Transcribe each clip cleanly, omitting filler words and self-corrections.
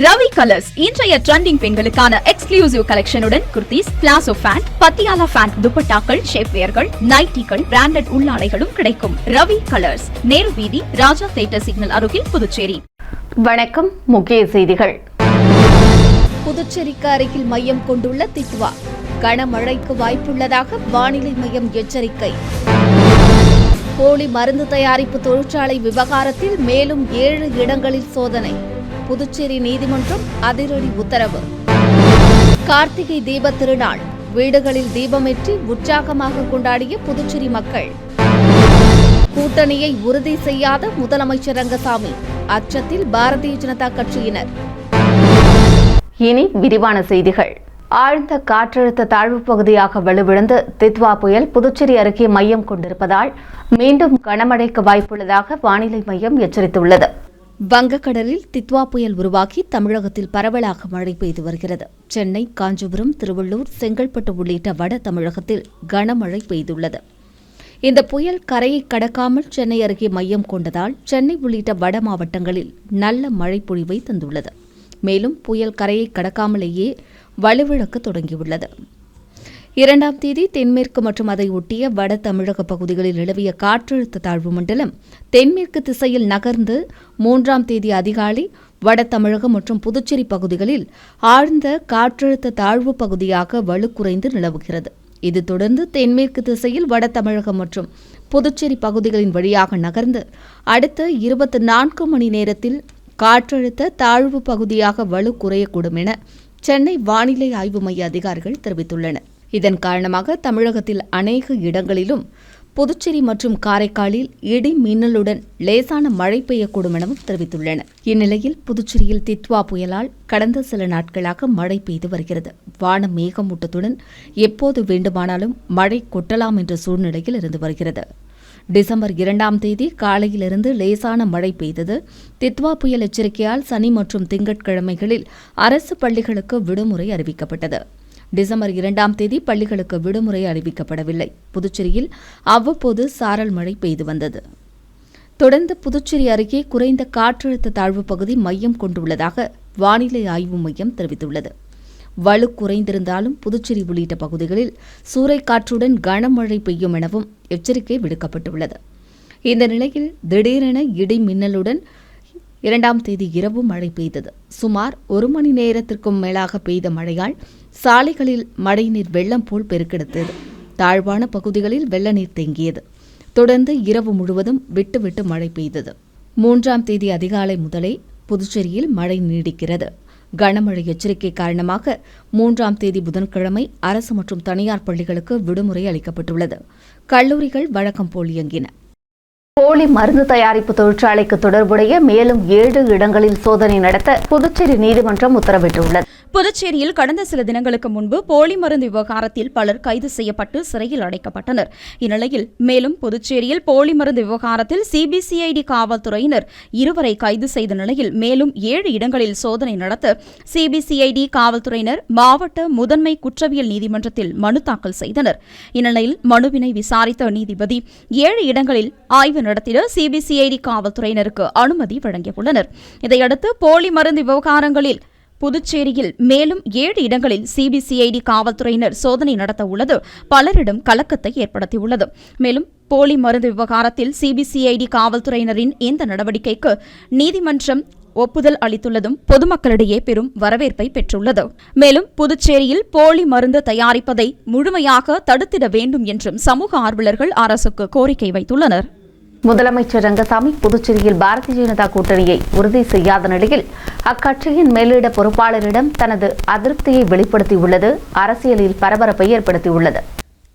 Ravi Colours இன்றைய trending பெண்களுக்கான exclusive கலெக்ஷனுடன் kurtis, palazzo pant, Patiala pant, துப்பட்டாக்கள், ஷேப்வேர்கள், நைட்டிகள், பிராண்டட் உள்ளாடைகளும் கிடைக்கும். ரவி கலர்ஸ், நேரு வீதி, ராஜா தியேட்டர் சிக்னல் அருகில், புதுச்சேரி. வணக்கம். முக்கிய செய்திகள். புதுச்சேரிக்கு அருகில் மையம் கொண்டுள்ள தித்வா கனமழைக்கு வாய்ப்புள்ளதாக வானிலை மையம் எச்சரிக்கை. போலி மருந்து தயாரிப்பு தொழிற்சாலை விவகாரத்தில் மேலும் 7 இடங்களில் சோதனை. புதுச்சேரி நீதிமன்றம் அதிரடி உத்தரவு. கார்த்திகை தீப திருநாள், வீடுகளில் தீபமேற்றி உற்சாகமாக கொண்டாடிய புதுச்சேரி மக்கள். கூட்டணியை உறுதி செய்யாத முதலமைச்சர் ரங்கசாமி, அச்சத்தில் பாரதிய ஜனதா கட்சியினர். இனி விரிவான செய்திகள். ஆழ்ந்த காற்றழுத்த தாழ்வு பகுதியாக வலுவிழந்து தித்வா புயல் புதுச்சேரி அருகே மையம் கொண்டிருப்பதால் மீண்டும் கனமழைக்கு வாய்ப்புள்ளதாக வானிலை மையம் எச்சரித்துள்ளது. வங்கக்கடலில் தித்வா புயல் உருவாகி தமிழகத்தில் பரவலாக மழை பெய்து வருகிறது. சென்னை, காஞ்சிபுரம், திருவள்ளூர், செங்கல்பட்டு உள்ளிட்ட வட தமிழகத்தில் கனமழை பெய்துள்ளது. இந்த புயல் கரையை கடக்காமல் சென்னை அருகே மையம் கொண்டதால் சென்னை உள்ளிட்ட வட மாவட்டங்களில் நல்ல மழை பொழிவை தந்துள்ளது. மேலும் புயல் கரையை கடக்காமலேயே வலுவிழக்க தொடங்கியுள்ளது. 2ஆம் தேதி தென்மேற்கு மற்றும் அதை ஒட்டிய வட தமிழக பகுதிகளில் நிலவிய காற்றழுத்த தாழ்வு மண்டலம் தென்மேற்கு திசையில் நகர்ந்து 3ஆம் தேதி அதிகாலை வட தமிழகம் மற்றும் புதுச்சேரி பகுதிகளில் ஆழ்ந்த காற்றழுத்த தாழ்வு பகுதியாக வலுக்குறைந்து நிலவுகிறது. இது தொடர்ந்து தென்மேற்கு திசையில் வட தமிழகம் மற்றும் புதுச்சேரி பகுதிகளின் வழியாக நகர்ந்து அடுத்த 24 மணி நேரத்தில் காற்றழுத்த தாழ்வு பகுதியாக வலு குறையக்கூடும் என சென்னை வானிலை ஆய்வு மைய அதிகாரிகள் தெரிவித்துள்ளனர். இதன் காரணமாக தமிழகத்தில் அநேக இடங்களிலும் புதுச்சேரி மற்றும் காரைக்காலில் இடி மின்னலுடன் லேசான மழை பெய்யக்கூடும் எனவும் தெரிவித்துள்ளனர். இந்நிலையில் புதுச்சேரியில் தித்வா புயலால் கடந்த சில நாட்களாக மழை பெய்து வருகிறது. வானம் மேகமூட்டத்துடன் எப்போது வேண்டுமானாலும் மழை கொட்டலாம் என்ற சூழ்நிலையில் இருந்து வருகிறது. டிசம்பர் 2ஆம் தேதி காலையிலிருந்து லேசான மழை பெய்தது. தித்வா புயல் எச்சரிக்கையால் சனி மற்றும் திங்கட்கிழமைகளில் அரசு பள்ளிகளுக்கு விடுமுறை அறிவிக்கப்பட்டது. டிசம்பர் 2ஆம் தேதி பள்ளிகளுக்கு விடுமுறை அறிவிக்கப்படவில்லை. புதுச்சேரியில் அவ்வப்போது சாரல் மழை பெய்து வந்தது. தொடர்ந்து புதுச்சேரி அருகே குறைந்த காற்றழுத்த தாழ்வு பகுதி மையம் கொண்டுள்ளதாக வானிலை ஆய்வு மையம் தெரிவித்துள்ளது. வலு குறைந்திருந்தாலும் புதுச்சேரி உள்ளிட்ட பகுதிகளில் சூறைக்காற்றுடன் கனமழை பெய்யும் எனவும் எச்சரிக்கை விடுக்கப்பட்டுள்ளது. இந்த நிலையில் திடீரென இடி மின்னலுடன் 2ஆம் தேதி இரவு மழை பெய்தது. சுமார் 1 மணி நேரத்திற்கும் மேலாக பெய்த மழையால் சாலைகளில் மழைநீர் வெள்ளம் போல் பெருக்கெடுத்தது. தாழ்வான பகுதிகளில் வெள்ள நீர் தேங்கியது. தொடர்ந்து இரவு முழுவதும் விட்டு விட்டு மழை பெய்தது. 3ஆம் தேதி அதிகாலை முதலே புதுச்சேரியில் மழை நீடிக்கிறது. கனமழை எச்சரிக்கை காரணமாக 3ஆம் தேதி புதன்கிழமை அரசு மற்றும் தனியார் பள்ளிகளுக்கு விடுமுறை அளிக்கப்பட்டுள்ளது. கல்லூரிகள் வழக்கம் போல் இயங்கின. போலி மருந்து தயாரிப்பு தொழிற்சாலைக்கு தொடர்புடைய மேலும் 7 இடங்களில் சோதனை நடத்த புதுச்சேரி நீதிமன்றம் உத்தரவிட்டுள்ளது. புதுச்சேரியில் கடந்த சில தினங்களுக்கு முன்பு போலி மருந்து விவகாரத்தில் பலர் கைது செய்யப்பட்டு சிறையில் அடைக்கப்பட்டனர். இந்நிலையில் மேலும் புதுச்சேரியில் போலி மருந்து விவகாரத்தில் சிபிசிஐடி காவல்துறையினர் 2 கைது செய்த நிலையில் மேலும் 7 இடங்களில் சோதனை நடத்த சிபிசிஐடி காவல்துறையினர் மாவட்ட முதன்மை குற்றவியல் நீதிமன்றத்தில் மனு தாக்கல் செய்தனர். இந்நிலையில் மனுவினை விசாரித்த நீதிபதி 7 இடங்களில் ஆய்வு நடத்திட சிபிசிஐடி காவல்துறையினருக்கு அனுமதி வழங்கியுள்ளனர். இதையடுத்து போலி மருந்து விவகாரங்களில் புதுச்சேரியில் மேலும் 7 இடங்களில் சிபிசிஐடி காவல்துறையினர் சோதனை நடத்த உள்ளது பலரிடம் கலக்கத்தை ஏற்படுத்தியுள்ளது. மேலும் போலி மருந்து விவகாரத்தில் சிபிசிஐடி காவல்துறையினரின் இந்த நடவடிக்கைக்கு நீதிமன்றம் ஒப்புதல் அளித்துள்ளதும் பொதுமக்களிடையே பெரும் வரவேற்பை பெற்றுள்ளது. மேலும் புதுச்சேரியில் போலி மருந்து தயாரிப்பதை முழுமையாக தடுத்திட வேண்டும் என்றும் சமூக ஆர்வலர்கள் அரசுக்கு கோரிக்கை வைத்துள்ளனர். முதலமைச்சர் ரங்கசாமி புதுச்சேரியில் பாரதிய ஜனதா கூட்டணியை உறுதி செய்யாத நிலையில் அக்கட்சியின் மேலிட பொறுப்பாளரிடம் தனது அதிருப்தியை வெளிப்படுத்தியுள்ளது அரசியலில் பரபரப்பை ஏற்படுத்தியுள்ளது.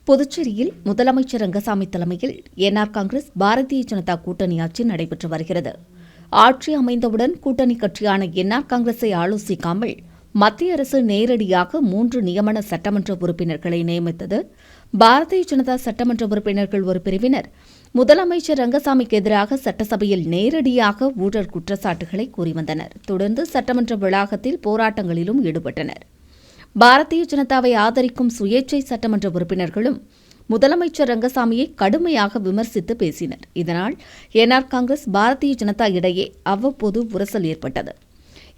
புதுச்சேரியில் முதலமைச்சர் ரங்கசாமி தலைமையில் என்ஆர் காங்கிரஸ் பாரதிய ஜனதா கூட்டணி ஆட்சி நடைபெற்று வருகிறது. ஆட்சி அமைந்தவுடன் கூட்டணி கட்சியான என்ஆர் காங்கிரஸை ஆலோசிக்காமல் மத்திய அரசு நேரடியாக 3 நியமன சட்டமன்ற உறுப்பினர்களை நியமித்தது. பாரதிய ஜனதா சட்டமன்ற உறுப்பினர்கள் ஒரு பிரிவினர் முதலமைச்சர் ரங்கசாமிக்கு எதிராக சட்டசபையில் நேரடியாக ஊழல் குற்றச்சாட்டுகளை கூறி வந்தனர். தொடர்ந்து சட்டமன்ற வளாகத்தில் போராட்டங்களிலும் ஈடுபட்டனர். பாரதிய ஜனதாவை ஆதரிக்கும் சுயேட்சை சட்டமன்ற உறுப்பினர்களும் முதலமைச்சர் ரங்கசாமியை கடுமையாக விமர்சித்து பேசினர். இதனால் என்ஆர் காங்கிரஸ் பாரதிய ஜனதா இடையே அவ்வப்போது உரசல் ஏற்பட்டது.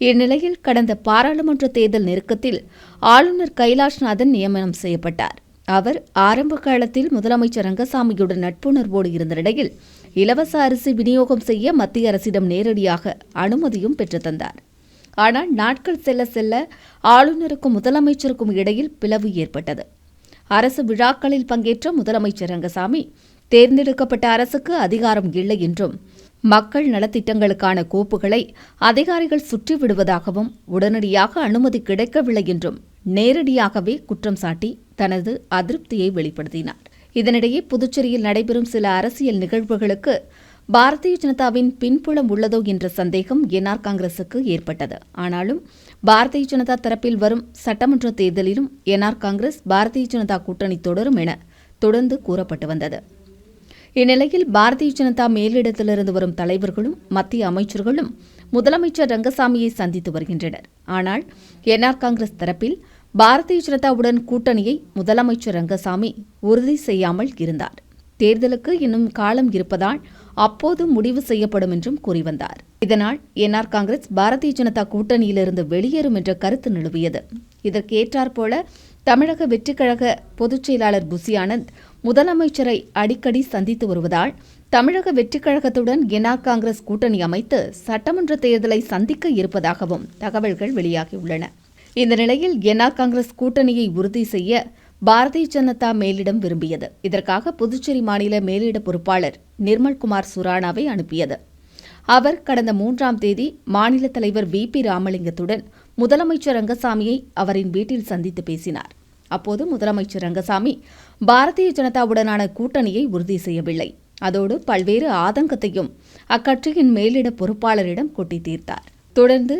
இந்நிலையில் கடந்த பாராளுமன்ற தேர்தல் நெருக்கத்தில் ஆளுநர் கைலாஷ்நாதன் நியமனம் செய்யப்பட்டார். அவர் ஆரம்ப காலத்தில் முதலமைச்சர் ரங்கசாமியுடன் நட்புணர்வோடு இருந்த நிலையில் இலவச அரிசி விநியோகம் செய்ய மத்திய அரசிடம் நேரடியாக அனுமதியும் பெற்றுத்தந்தார். ஆனால் நாட்கள் செல்ல செல்ல ஆளுநருக்கும் முதலமைச்சருக்கும் இடையில் பிளவு ஏற்பட்டது. அரசு விழாக்களில் பங்கேற்ற முதலமைச்சர் ரங்கசாமி தேர்ந்தெடுக்கப்பட்ட அரசுக்கு அதிகாரம் இல்லை என்றும் மக்கள் நலத்திட்டங்களுக்கான கோப்புகளை அதிகாரிகள் சுற்றிவிடுவதாகவும் உடனடியாக அனுமதி கிடைக்கவில்லை என்றும் நேரடியாகவே குற்றம் சாட்டி தனது அதிருப்தியை வெளிப்படுத்தினார். இதனிடையே புதுச்சேரியில் நடைபெறும் சில அரசியல் நிகழ்வுகளுக்கு பாரதிய ஜனதாவின் பின்புலம் உள்ளதோ என்ற சந்தேகம் என்ஆர் காங்கிரசுக்கு ஏற்பட்டது. ஆனாலும் பாரதிய ஜனதா தரப்பில் வரும் சட்டமன்ற தேர்தலிலும் என்ஆர் காங்கிரஸ் பாரதிய ஜனதா கூட்டணி தொடரும் என தொடர்ந்து கூறப்பட்டு வந்தது. இந்நிலையில் பாரதிய ஜனதா மேலிடத்திலிருந்து வரும் தலைவர்களும் மத்திய அமைச்சர்களும் முதலமைச்சர் ரங்கசாமியை சந்தித்து வருகின்றனர். ஆனால் என்ஆர் காங்கிரஸ் தரப்பில் பாரதிய ஜனதாவுடன் கூட்டணியை முதலமைச்சர் ரங்கசாமி உறுதி செய்யாமல் இருந்தார். தேர்தலுக்கு இன்னும் காலம் இருப்பதால் அப்போது முடிவு செய்யப்படும் என்றும் கூறி வந்தார். இதனால் என்ஆர் காங்கிரஸ் பாரதிய ஜனதா கூட்டணியிலிருந்து வெளியேறும் என்ற கருத்து நிலவியது. இதற்கேற்றாற்போல தமிழக வெற்றிக் கழக பொதுச் செயலாளர் புசி ஆனந்த் முதலமைச்சரை அடிக்கடி சந்தித்து வருவதால் தமிழக வெற்றிக் கழகத்துடன் என்ஆர் காங்கிரஸ் கூட்டணி அமைத்து சட்டமன்ற தேர்தலை சந்திக்க இருப்பதாகவும் தகவல்கள் வெளியாகியுள்ளன. இந்த நிலையில் என்ஆர் காங்கிரஸ் கூட்டணியை உறுதி செய்ய பாரதிய ஜனதா மேலிடம் விரும்பியது. இதற்காக புதுச்சேரி மாநில மேலிட பொறுப்பாளர் நிர்மல்குமார் சுரானாவை அனுப்பியது. அவர் கடந்த 3ஆம் தேதி மாநில தலைவர் VP ராமலிங்கத்துடன் முதலமைச்சர் ரங்கசாமியை அவரின் வீட்டில் சந்தித்து பேசினார். அப்போது முதலமைச்சர் ரங்கசாமி பாரதிய ஜனதாவுடனான கூட்டணியை உறுதி செய்யவில்லை. அதோடு பல்வேறு ஆதங்கத்தையும் அக்கட்சியின் மேலிட பொறுப்பாளரிடம் கொட்டி தீர்த்தார். தொடர்ந்து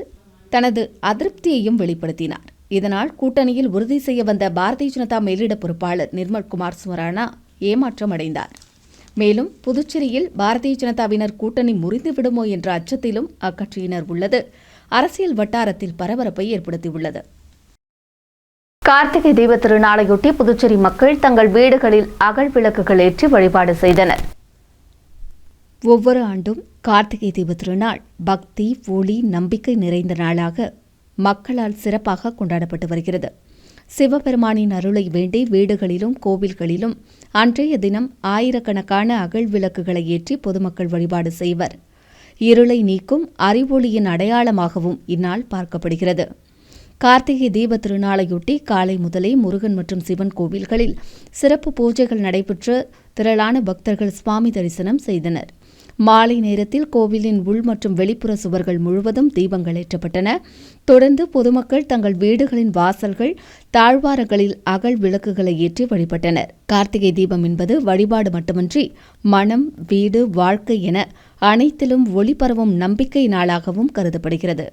தனது அதிருப்தியையும் வெளிப்படுத்தினார். இதனால் கூட்டணியில் உறுதி செய்ய வந்த பாரதிய ஜனதா மேலிட பொறுப்பாளர் நிர்மல்குமார் சுரானா ஏமாற்றம் அடைந்தார். மேலும் புதுச்சேரியில் பாரதிய ஜனதாவினர் கூட்டணி முறிந்துவிடுமோ என்ற அச்சத்திலும் அக்கட்சியினர் உள்ளது அரசியல் வட்டாரத்தில் பரபரப்பை ஏற்படுத்தியுள்ளது. கார்த்திகை தீப திருநாளையொட்டி புதுச்சேரி மக்கள் தங்கள் வீடுகளில் அகல் விளக்குகள் ஏற்றி வழிபாடு செய்தனர். ஒவ்வொரு ஆண்டும் கார்த்திகை தீப திருநாள் பக்தி, ஒளி, நம்பிக்கை நிறைந்த நாளாக மக்களால் சிறப்பாக கொண்டாடப்பட்டு வருகிறது. சிவபெருமானின் அருளை வேண்டி வீடுகளிலும் கோவில்களிலும் அன்றைய தினம் ஆயிரக்கணக்கான அகல் விளக்குகளை ஏற்றி பொதுமக்கள் வழிபாடு செய்வர். இருளை நீக்கும் அறிவொளியின் அடையாளமாகவும் இந்நாள் பார்க்கப்படுகிறது. கார்த்திகை தீப திருநாளையொட்டி காலை முதலே முருகன் மற்றும் சிவன் கோவில்களில் சிறப்பு பூஜைகள் நடைபெற்று திரளான பக்தர்கள் சுவாமி தரிசனம் செய்தனர். மாலை நேரத்தில் கோவிலின் உள் மற்றும் வெளிப்புற சுவர்கள் முழுவதும் தீபங்கள் ஏற்றப்பட்டன. தொடர்ந்து பொதுமக்கள் தங்கள் வீடுகளின் வாசல்கள், தாழ்வாரங்களில் அகல் விளக்குகளை ஏற்றி வழிபட்டனர். கார்த்திகை தீபம் என்பது வழிபாடு மட்டுமின்றி மனம், வீடு, வாழ்க்கை என அனைத்திலும் ஒளி பரவும் நம்பிக்கை நாளாகவும் கருதப்படுகிறது.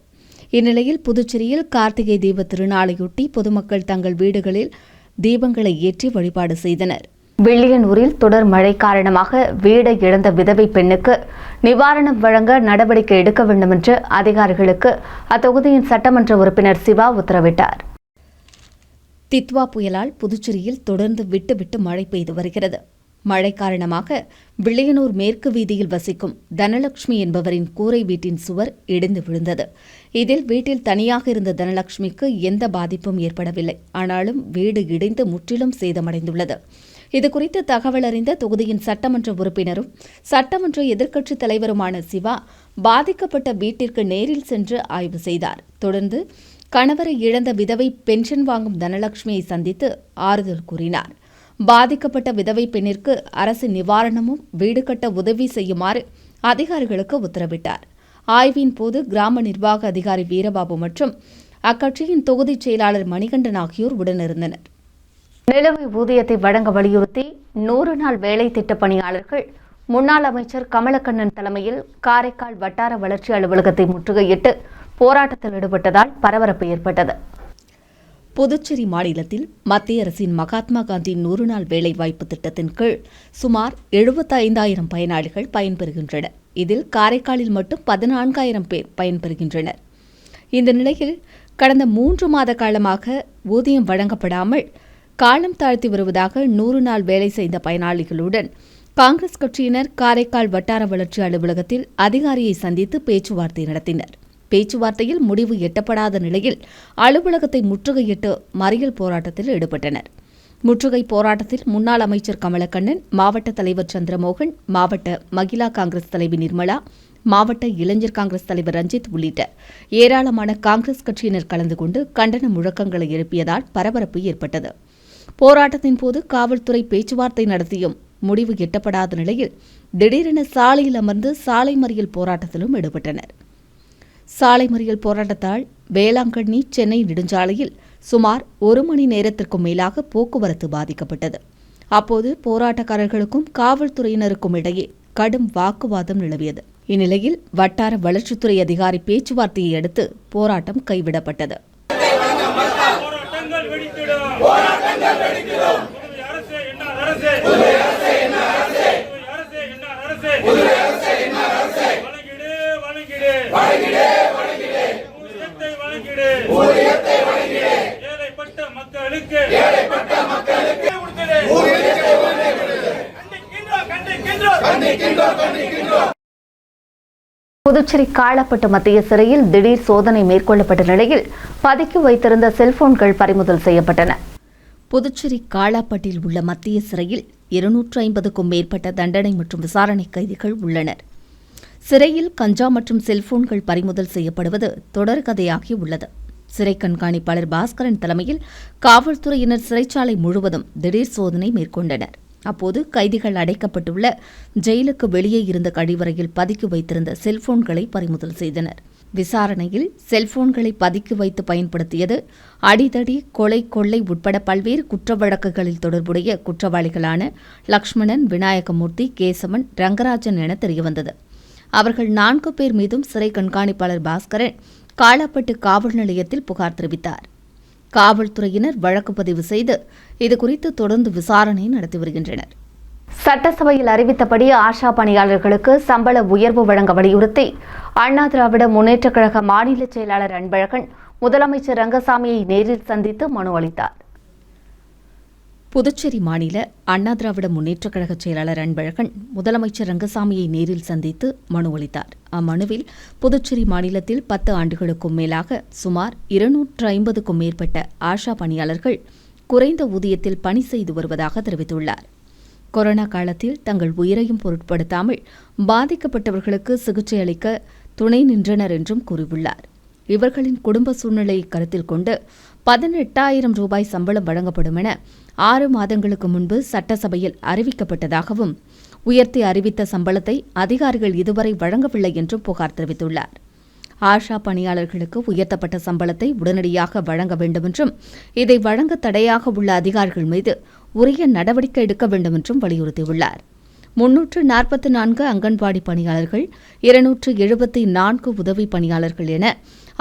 இந்நிலையில் புதுச்சேரியில் கார்த்திகை தீப திருநாளையொட்டி பொதுமக்கள் தங்கள் வீடுகளில் தீபங்களை ஏற்றி வழிபாடு செய்தனர். வில்லியனூரில் தொடர் மழை காரணமாக வீடை இழந்த விதவை பெண்ணுக்கு நிவாரணம் வழங்க நடவடிக்கை எடுக்க வேண்டும் என்று அதிகாரிகளுக்கு அத்தொகுதியின் சட்டமன்ற உறுப்பினர் சிவா உத்தரவிட்டார். தித்வா புயலால் புதுச்சேரியில் தொடர்ந்து விட்டு மழை பெய்து வருகிறது. மழை காரணமாக வில்லியனூர் மேற்கு வீதியில் வசிக்கும் தனலட்சுமி என்பவரின் கூரை வீட்டின் சுவர் இடிந்து விழுந்தது. இதில் வீட்டில் தனியாக இருந்த தனலட்சுமிக்கு எந்த பாதிப்பும் ஏற்படவில்லை. ஆனாலும் வீடு இடிந்து முற்றிலும் சேதமடைந்துள்ளது. இதுகுறித்து தகவல் அறிந்த தொகுதியின் சட்டமன்ற உறுப்பினரும் சட்டமன்ற எதிர்க்கட்சித் தலைவருமான சிவா பாதிக்கப்பட்ட வீட்டிற்கு நேரில் சென்று ஆய்வு செய்தார். தொடர்ந்து கணவரை இழந்த விதவை பென்ஷன் வாங்கும் தனலட்சுமியை சந்தித்து ஆறுதல் கூறினார். பாதிக்கப்பட்ட விதவை பெண்ணிற்கு அரசு நிவாரணமும் வீடு கட்ட உதவி செய்யுமாறு அதிகாரிகளுக்கு உத்தரவிட்டார். ஆய்வின் போது கிராம நிர்வாக அதிகாரி வீரபாபு மற்றும் அக்கட்சியின் தொகுதிச் செயலாளர் மணிகண்டன் ஆகியோர் உடனிருந்தனர். நிலுவை ஊதியத்தை வழங்க வலியுறுத்தி 100 நாள் வேலை திட்ட பணியாளர்கள் முன்னாள் அமைச்சர் கமலக்கண்ணன் தலைமையில் காரைக்கால் வட்டார வளர்ச்சி அலுவலகத்தை முற்றுகையிட்டு போராட்டத்தில் ஈடுபட்டதால் பரபரப்பு ஏற்பட்டது. புதுச்சேரி மாநிலத்தில் மத்திய அரசின் மகாத்மா காந்தி 100 நாள் வேலைவாய்ப்பு திட்டத்தின் கீழ் சுமார் 75,000 பயனாளிகள் பயன்பெறுகின்றனர். இதில் காரைக்காலில் மட்டும் 14,000 பேர் பயன்பெறுகின்றனர். இந்த நிலையில் கடந்த 3 மாத காலமாக ஊதியம் வழங்கப்படாமல் காலம் தாழ்த்தி வருவதாக 100 நாள் வேலை செய்த பயனாளிகளுடன் காங்கிரஸ் கட்சியினர் காரைக்கால் வட்டார வளர்ச்சி அலுவலகத்தில் அதிகாரியை சந்தித்து பேச்சுவார்த்தை நடத்தினர். பேச்சுவார்த்தையில் முடிவு எட்டப்படாத நிலையில் அலுவலகத்தை முற்றுகையிட்டு மறியல் போராட்டத்தில் ஈடுபட்டனர். முற்றுகை போராட்டத்தில் முன்னாள் அமைச்சர் கமலக்கண்ணன், மாவட்ட தலைவர் சந்திரமோகன், மாவட்ட மகிழா காங்கிரஸ் தலைவி நிர்மலா, மாவட்ட இளைஞர் காங்கிரஸ் தலைவர் ரஞ்சித் உள்ளிட்ட ஏராளமான காங்கிரஸ் கட்சியினர் கலந்து கொண்டு கண்டன முழக்கங்களை எழுப்பியதால் பரபரப்பு ஏற்பட்டது. போராட்டத்தின் போது காவல்துறை பேச்சுவார்த்தை நடத்தியும் முடிவு எட்டப்படாத நிலையில் திடீரென சாலையில் அமர்ந்து சாலை மறியல் போராட்டத்திலும் ஈடுபட்டனர். சாலை மறியல் போராட்டத்தால் வேளாங்கண்ணி சென்னை நெடுஞ்சாலையில் சுமார் 1 மணி நேரத்திற்கும் மேலாக போக்குவரத்து பாதிக்கப்பட்டது. அப்போது போராட்டக்காரர்களுக்கும் காவல்துறையினருக்கும் இடையே கடும் வாக்குவாதம் நிலவியது. இந்நிலையில் வட்டார வளர்ச்சித்துறை அதிகாரி பேச்சுவார்த்தையை அடுத்து போராட்டம் கைவிடப்பட்டது. புதுச்சேரி காலாப்பட்டு மத்திய சிறையில் திடீர் சோதனை மேற்கொள்ளப்பட்ட நிலையில் பதுக்கி வைத்திருந்த செல்போன்கள் பறிமுதல் செய்யப்பட்டன. புதுச்சேரி காலாப்பட்டில் உள்ள மத்திய சிறையில் 250க்கும் மேற்பட்ட தண்டனை மற்றும் விசாரணை கைதிகள் உள்ளனர். சிறையில் கஞ்சா மற்றும் செல்போன்கள் பறிமுதல் செய்யப்படுவது தொடர்கதையாகி உள்ளது. சிறை கண்காணிப்பாளர் பாஸ்கரன் தலைமையில் காவல்துறையினர் சிறைச்சாலை முழுவதும் திடீர் சோதனை மேற்கொண்டனர். அப்போது கைதிகள் அடைக்கப்பட்டுள்ள ஜெயிலுக்கு வெளியே இருந்த கழிவறையில் பதுக்கி வைத்திருந்த செல்போன்களை பறிமுதல் செய்தனர். விசாரணையில் செல்போன்களை பதுக்கி வைத்து பயன்படுத்தியது அடிதடி, கொலை, கொள்ளை உட்பட பல்வேறு குற்ற வழக்குகளில் தொடர்புடைய குற்றவாளிகளான லக்ஷ்மணன், விநாயகமூர்த்தி, கேசவன், ரங்கராஜன் என தெரியவந்தது. அவர்கள் 4 பேர் மீதும் சிறை கண்காணிப்பாளர் பாஸ்கரன் காலாப்பட்டு காவல் நிலையத்தில் புகார் தெரிவித்தார். காவல்துறையினர் வழக்கு பதிவு செய்து இதுகுறித்து தொடர்ந்து விசாரணை நடத்தி வருகின்றனர். சட்டசபையில் அறிவித்தபடி ஆஷா பணியாளர்களுக்கு சம்பள உயர்வு வழங்க வலியுறுத்தி அண்ணா திராவிட முன்னேற்றக் கழக மாநில செயலாளர் அன்பழகன் முதலமைச்சர் ரங்கசாமியை நேரில் சந்தித்து மனு அளித்தார். புதுச்சேரி மாநில அண்ணா திராவிட முன்னேற்றக் கழக செயலாளர் அன்பழகன் முதலமைச்சர் ரங்கசாமியை நேரில் சந்தித்து மனு அளித்தார். அம்மனுவில் புதுச்சேரி மாநிலத்தில் 10 ஆண்டுகளுக்கும் மேலாக சுமார் 250க்கும் மேற்பட்ட ஆஷா பணியாளர்கள் குறைந்த ஊதியத்தில் பணி செய்து வருவதாக தெரிவித்துள்ளார். கொரோனா காலத்தில் தங்கள் உயிரையும் பொருட்படுத்தாமல் பாதிக்கப்பட்டவர்களுக்கு சிகிச்சை அளிக்க துணை நின்றனர் என்றும் கூறியுள்ளார். இவர்களின் குடும்ப சூழ்நிலையை கருத்தில் கொண்டு 18,000 ரூபாய் சம்பளம் வழங்கப்படும் என 6 மாதங்களுக்கு முன்பு சட்டசபையில் அறிவிக்கப்பட்டதாகவும் உயர்த்தி அறிவித்த சம்பளத்தை அதிகாரிகள் இதுவரை வழங்கவில்லை என்றும் புகார் தெரிவித்துள்ளார். ஆஷா பணியாளர்களுக்கு உயர்த்தப்பட்ட சம்பளத்தை உடனடியாக வழங்க வேண்டுமென்றும் இதை வழங்க தடையாக உள்ள அதிகாரிகள் மீது உரிய நடவடிக்கை எடுக்க வேண்டுமென்றும் வலியுறுத்தியுள்ளார். 344 அங்கன்வாடி பணியாளர்கள், 274 உதவி பணியாளர்கள் என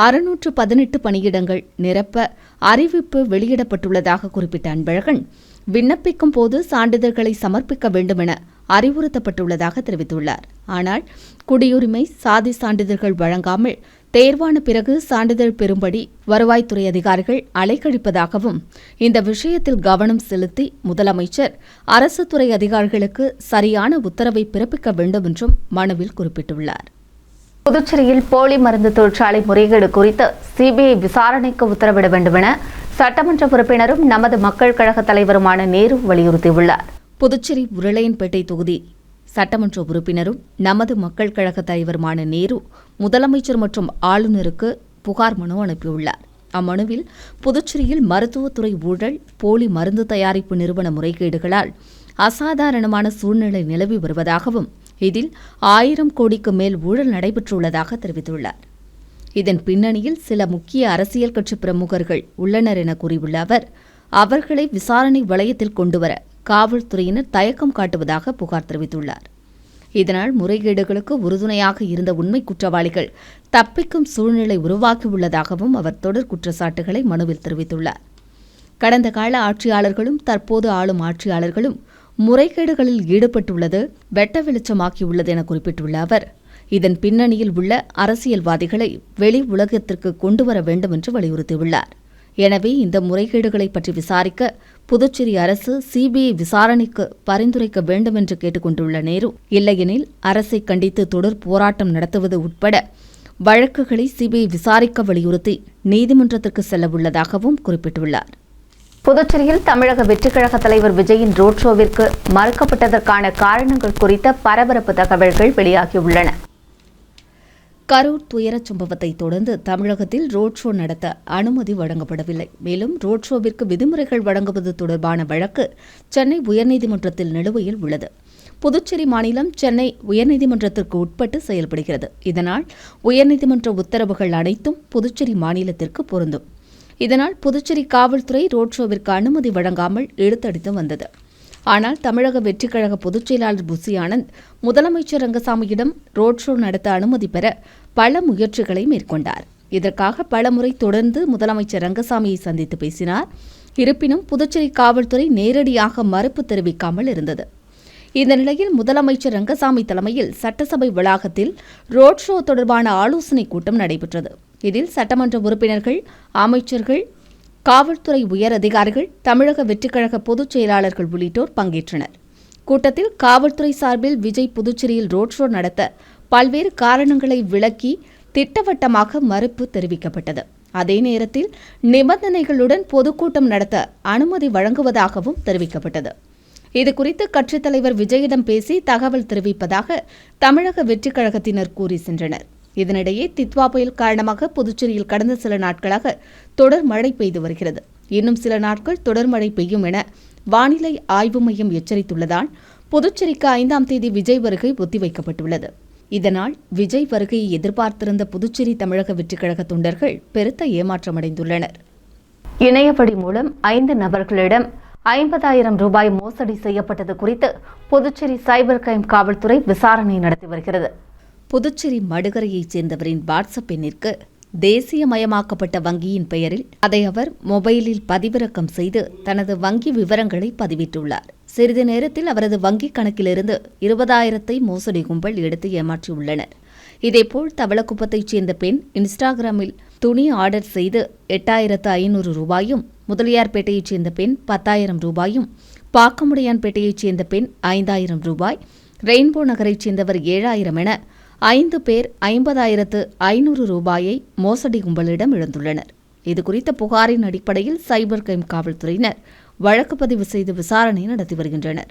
618 பணியிடங்கள் நிரப்ப அறிவிப்பு வெளியிடப்பட்டுள்ளதாக குறிப்பிட்ட அன்பழகன், விண்ணப்பிக்கும் போது சான்றிதழ்களை சமர்ப்பிக்க வேண்டும் என அறிவுறுத்தப்பட்டுள்ளதாக தெரிவித்துள்ளார். ஆனால் குடியுரிமை, சாதி சான்றிதழ்கள் வழங்காமல் தேர்வான பிறகு சான்றிதழ் பெறும்படி வருவாய்த்துறை அதிகாரிகள் அலைக்கழிப்பதாகவும் இந்த விஷயத்தில் கவனம் செலுத்தி முதலமைச்சர் அரசு துறை அதிகாரிகளுக்கு சரியான உத்தரவை பிறப்பிக்க வேண்டும் என்றும் மனுவில் குறிப்பிட்டுள்ளார். புதுச்சேரியில் போலி மருந்து தொழிற்சாலை முறைகேடு குறித்து சிபிஐ விசாரணைக்கு உத்தரவிட வேண்டும் என சட்டமன்ற உறுப்பினரும் நமது மக்கள் கழக தலைவருமான நேரு வலியுறுத்தியுள்ளார். புதுச்சேரி உருளையன்பேட்டை தொகுதி சட்டமன்ற உறுப்பினரும் நமது மக்கள் கழக தலைவருமான நேரு முதலமைச்சர் மற்றும் ஆளுநருக்கு புகார் மனு அனுப்பியுள்ளார். அம்மனுவில் புதுச்சேரியில் மருத்துவத்துறை ஊழல், போலி மருந்து தயாரிப்பு நிறுவன முறைகேடுகளால் அசாதாரணமான சூழ்நிலை நிலவி வருவதாகவும் இதில் 1000 கோடிக்கு மேல் ஊழல் நடைபெற்றுள்ளதாக தெரிவித்துள்ளார். இதன் பின்னணியில் சில முக்கிய அரசியல் கட்சி பிரமுகர்கள் உள்ளனர் என கூறியுள்ள அவர், அவர்களை விசாரணை வளையத்தில் கொண்டுவர காவல்துறையினர் தயக்கம் காட்டுவதாக புகார் தெரிவித்துள்ளார். இதனால் முறைகேடுகளுக்கு உறுதுணையாக இருந்த உண்மை குற்றவாளிகள் தப்பிக்கும் சூழ்நிலை உருவாக்கியுள்ளதாகவும் அவர் தொடர் குற்றச்சாட்டுகளை மனுவில் தெரிவித்துள்ளார். கடந்த கால ஆட்சியாளர்களும் தற்போது ஆளும் ஆட்சியாளர்களும் முறைகேடுகளில் ஈடுபட்டுள்ளது வெட்ட வெளிச்சமாக்கியுள்ளது என குறிப்பிட்டுள்ள அவர், இதன் பின்னணியில் உள்ள அரசியல்வாதிகளை வெளி உலகத்திற்கு கொண்டுவர வேண்டும் என்று வலியுறுத்தியுள்ளார். எனவே இந்த முறைகேடுகளை பற்றி விசாரிக்க புதுச்சேரி அரசு சிபிஐ விசாரணைக்கு பரிந்துரைக்க வேண்டும் என்று கேட்டுக் கொண்டுள்ள நேரு, இல்லையெனில் அரசை கண்டித்து தொடர் போராட்டம் நடத்துவது உட்பட வழக்குகளை சிபிஐ விசாரிக்க வலியுறுத்தி நீதிமன்றத்திற்கு செல்ல உள்ளதாகவும் குறிப்பிட்டுள்ளார். புதுச்சேரியில் தமிழக வெற்றிக்கழக தலைவர் விஜயின் ரோட் ஷோவிற்கு மறுக்கப்பட்டதற்கான காரணங்கள் குறித்த பரபரப்பு தகவல்கள் வெளியாகியுள்ளன. கரூர் துயரச் சம்பவத்தை தொடர்ந்து தமிழகத்தில் ரோட் ஷோ நடத்த அனுமதி வழங்கப்படவில்லை. மேலும் ரோட் ஷோவிற்கு விதிமுறைகள் வழங்குவது தொடர்பான வழக்கு சென்னை உயர்நீதிமன்றத்தில் நிலுவையில் உள்ளது. புதுச்சேரி மாநிலம் சென்னை உயர்நீதிமன்றத்திற்கு உட்பட்டு செயல்படுகிறது. இதனால் உயர்நீதிமன்ற உத்தரவுகள் அனைத்தும் புதுச்சேரி மாநிலத்திற்கு பொருந்தும். இதனால் புதுச்சேரி காவல்துறை ரோட் ஷோவிற்கு அனுமதி வழங்காமல் இழுத்தடித்து வந்தது. ஆனால் தமிழக வெற்றிக்கழக பொதுச் செயலாளர் புசி ஆனந்த் முதலமைச்சர் ரங்கசாமியிடம் ரோட் ஷோ நடத்த அனுமதி பெற பல முயற்சிகளை மேற்கொண்டார். இதற்காக பலமுறை தொடர்ந்து முதலமைச்சர் ரங்கசாமியை சந்தித்து பேசினார். இருப்பினும் புதுச்சேரி காவல்துறை நேரடியாக மறுப்பு தெரிவிக்காமல் இருந்தது. இந்த நிலையில் முதலமைச்சர் ரங்கசாமி தலைமையில் சட்டசபை வளாகத்தில் ரோட் ஷோ தொடர்பான ஆலோசனைக் கூட்டம் நடைபெற்றது. இதில் சட்டமன்ற உறுப்பினர்கள், அமைச்சர்கள், காவல்துறை உயர் அதிகாரிகள், தமிழக வெற்றிக்கழக பொதுச் செயலாளர்கள் உள்ளிட்டோர் பங்கேற்றனர். கூட்டத்தில் காவல்துறை சார்பில் விஜய் புதுச்சேரியில் ரோட் ஷோ நடத்த பல்வேறு காரணங்களை விளக்கி திட்டவட்டமாக மறுப்பு தெரிவிக்கப்பட்டது. அதே நேரத்தில் நிபந்தனைகளுடன் பொதுக்கூட்டம் நடத்த அனுமதி வழங்குவதாகவும் தெரிவிக்கப்பட்டது. இதுகுறித்து கட்சித் தலைவர் விஜயிடம் பேசி தகவல் தெரிவிப்பதாக தமிழக வெற்றிக்கழகத்தினர் கூறி சென்றனர். இதனிடையே தித்வா புயல் காரணமாக புதுச்சேரியில் கடந்த சில நாட்களாக தொடர் மழை பெய்து வருகிறது. இன்னும் சில நாட்கள் தொடர் மழை பெய்யும் என வானிலை ஆய்வு மையம் எச்சரித்துள்ளதால் புதுச்சேரிக்கு 5ஆம் தேதி விஜய் வருகை ஒத்திவைக்கப்பட்டுள்ளது. இதனால் விஜய் வருகையை எதிர்பார்த்திருந்த புதுச்சேரி தமிழக வெற்றிக்கழக தொண்டர்கள் பெருத்த ஏமாற்றமடைந்துள்ளனர். இணையவழி மூலம் 5 நபர்களிடம் 50,000 ரூபாய் மோசடி செய்யப்பட்டது குறித்து புதுச்சேரி சைபர் கிரைம் காவல்துறை விசாரணை நடத்தி வருகிறது. புதுச்சேரி மடுகரையைச் சேர்ந்தவரின் வாட்ஸ்அப் எண்ணிற்கு தேசியமயமாக்கப்பட்ட வங்கியின் பெயரில் அதை அவர் மொபைலில் பதிவிறக்கம் செய்து தனது வங்கி விவரங்களை பதிவிட்டுள்ளார். சிறிது நேரத்தில் அவரது வங்கிக் கணக்கிலிருந்து 20,000 மோசடி கும்பல் எடுத்து ஏமாற்றியுள்ளனர். இதேபோல் தவளக்குப்பத்தைச் சேர்ந்த பெண் இன்ஸ்டாகிராமில் துணி ஆர்டர் செய்து 8,500 ரூபாயும், முதலியார்பேட்டையைச் சேர்ந்த பெண் 10,000 ரூபாயும், பாக்கமுடையான்பேட்டையைச் சேர்ந்த பெண் 5,000 ரூபாய், ரெயின்போ நகரைச் சேர்ந்தவர் 7,000 என 5 பேர் 50,500 ரூபாயை மோசடி கும்பலிடம் இழந்துள்ளனர். இதுகுறித்த புகாரின் அடிப்படையில் சைபர் கிரைம் காவல்துறையினர் வழக்கு பதிவு செய்து விசாரணை நடத்தி வருகின்றனர்.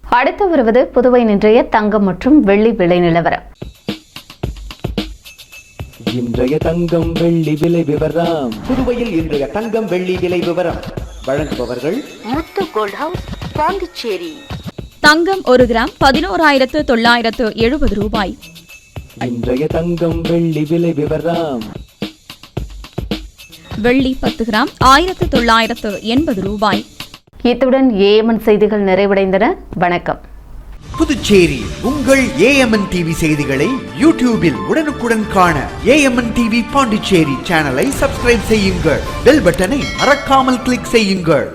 அடுத்து வருவது புதுவை இன்றைய தங்கம் மற்றும் வெள்ளி விலை நிலவரம். இன்றைய தங்கம் வெள்ளி விலை விவரம். புதுவையில் இன்றைய தங்கம் வெள்ளி விலை விவரம் வழங்குபவர்கள் முத்து கோல்ட் ஹவுஸ், பாண்டிச்சேரி. தங்கம் 1 கிராம் 11,970 ரூபாய். இன்றைய தங்கம் வெள்ளி விலை விவரம். வெள்ளி 10 கிராம் 1,980 ரூபாய். இத்துடன் ஏஎம்என் செய்திகள் நிறைவடைந்தன. வணக்கம். புதுச்சேரி உங்கள் ஏஎம்என் டிவி செய்திகளை யூடியூபில் உடனுக்குடன் காண ஏஎம்என் டிவி பாண்டிச்சேரி சேனலை சப்ஸ்கிரைப் செய்யுங்கள். பெல் பட்டனை மறக்காமல் கிளிக் செய்யுங்கள்.